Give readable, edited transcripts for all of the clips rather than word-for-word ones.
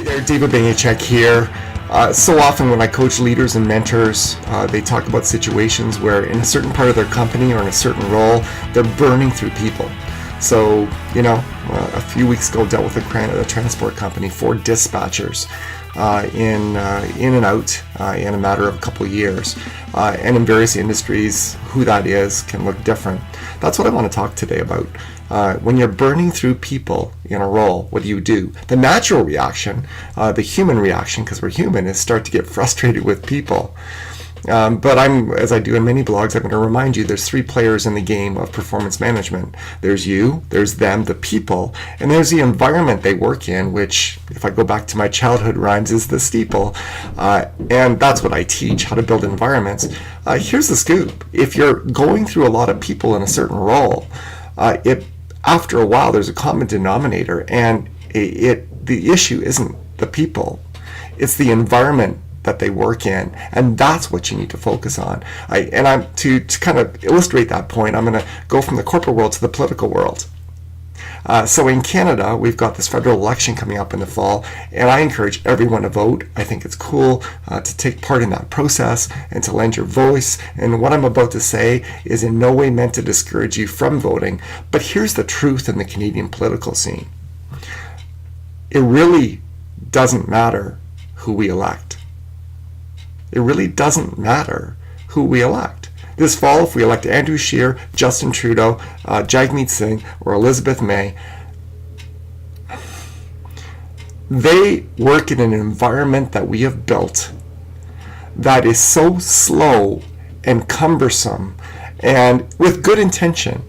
there, David Banachek here. So often when I coach leaders and mentors, they talk about situations where in a certain part of their company or in a certain role, they're burning through people. So, a few weeks ago, dealt with a transport company, 4 dispatchers in and out in a matter of a couple of years. And in various industries, who that is can look different. That's what I want to talk today about. When you're burning through people in a role, what do? The natural reaction, the human reaction, because we're human, is start to get frustrated with people. But as I do in many blogs, I'm going to remind you there's 3 players in the game of performance management. There's you, there's them, the people, and there's the environment they work in, which, if I go back to my childhood rhymes, is the steeple. And that's what I teach, how to build environments. Here's the scoop. If you're going through a lot of people in a certain role, after a while, there's a common denominator, and the issue isn't the people, it's the environment that they work in, and that's what you need to focus on. To kind of illustrate that point, I'm going to go from the corporate world to the political world. So in Canada, we've got this federal election coming up in the fall, and I encourage everyone to vote. I think it's cool to take part in that process and to lend your voice. And what I'm about to say is in no way meant to discourage you from voting, but here's the truth in the Canadian political scene. It really doesn't matter who we elect. It really doesn't matter who we elect. This fall, if we elect Andrew Scheer, Justin Trudeau, Jagmeet Singh, or Elizabeth May, they work in an environment that we have built that is so slow and cumbersome, and with good intention.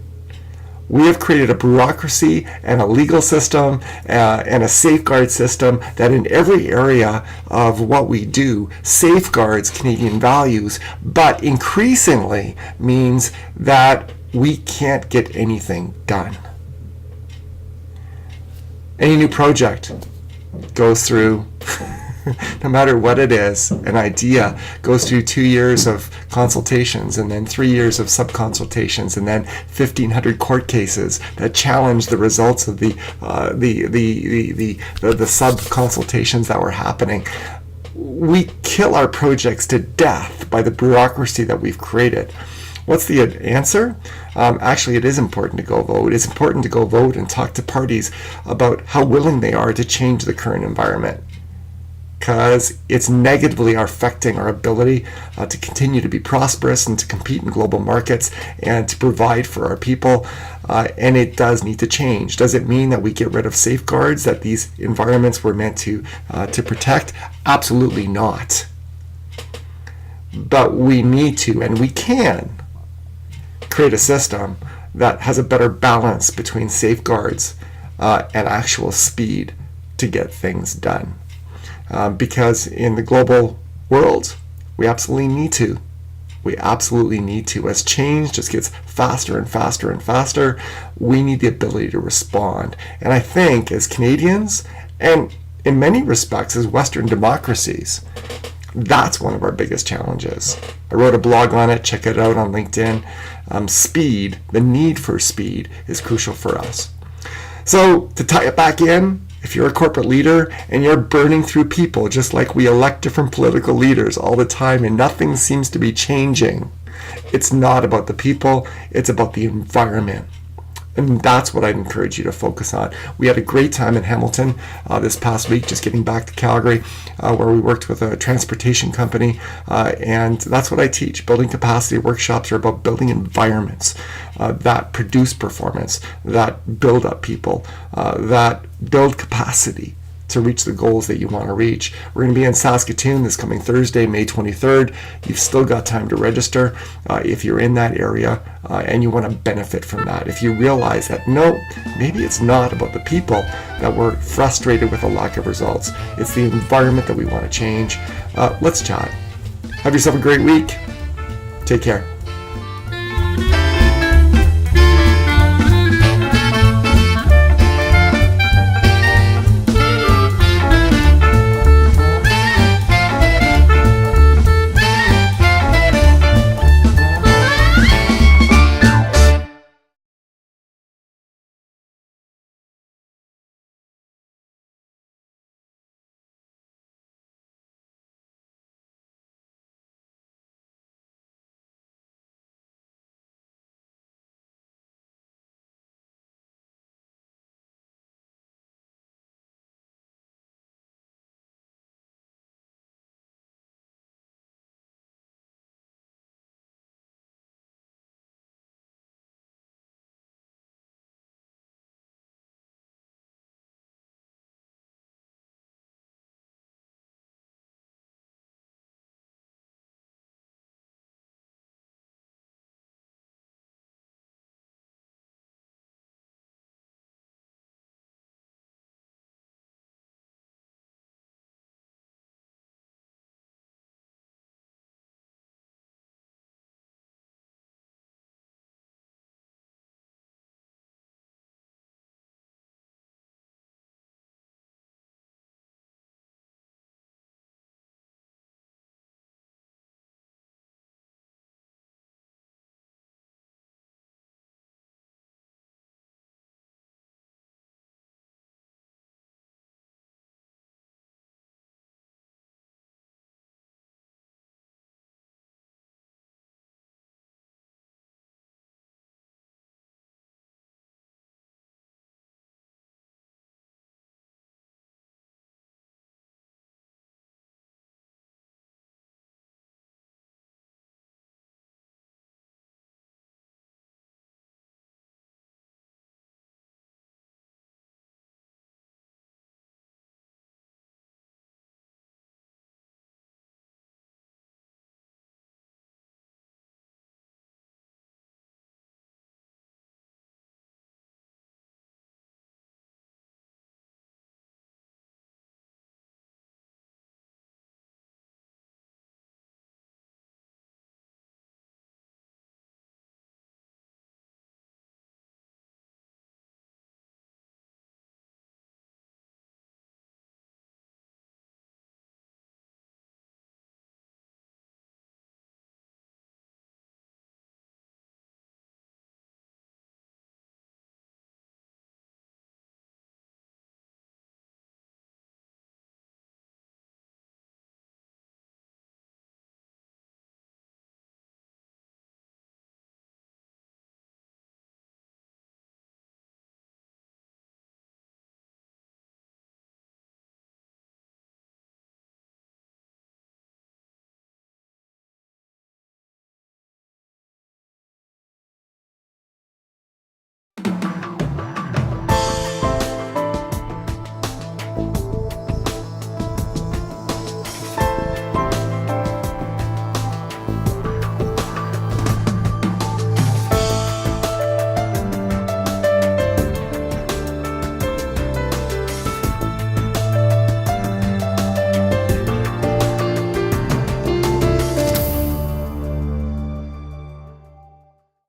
We have created a bureaucracy and a legal system and a safeguard system that in every area of what we do safeguards Canadian values, but increasingly means that we can't get anything done. Any new project goes through, no matter what it is, an idea goes through 2 years of consultations, and then 3 years of sub-consultations, and then 1,500 court cases that challenge the results of the sub-consultations that were happening. We kill our projects to death by the bureaucracy that we've created. What's the answer? Actually, it is important to go vote. It's important to go vote and talk to parties about how willing they are to change the current environment, because it's negatively affecting our ability to continue to be prosperous and to compete in global markets and to provide for our people. And it does need to change. Does it mean that we get rid of safeguards that these environments were meant to protect? Absolutely not. But we need to, and we can, create a system that has a better balance between safeguards and actual speed to get things done. Because in the global world, we absolutely need to. We absolutely need to. As change just gets faster and faster and faster, we need the ability to respond. And I think as Canadians, and in many respects as Western democracies, that's one of our biggest challenges. I wrote a blog on it. Check it out on LinkedIn. Speed, the need for speed, is crucial for us. So to tie it back in, if you're a corporate leader and you're burning through people, just like we elect different political leaders all the time and nothing seems to be changing, it's not about the people, it's about the environment. And that's what I'd encourage you to focus on. We had a great time in Hamilton this past week, just getting back to Calgary, where we worked with a transportation company. And that's what I teach. Building capacity workshops are about building environments that produce performance, that build up people, that build capacity to reach the goals that you want to reach. We're going to be in Saskatoon this coming Thursday, May 23rd. You've still got time to register if you're in that area and you want to benefit from that. If you realize that, no, maybe it's not about the people that we're frustrated with a lack of results. It's the environment that we want to change. Let's chat. Have yourself a great week. Take care.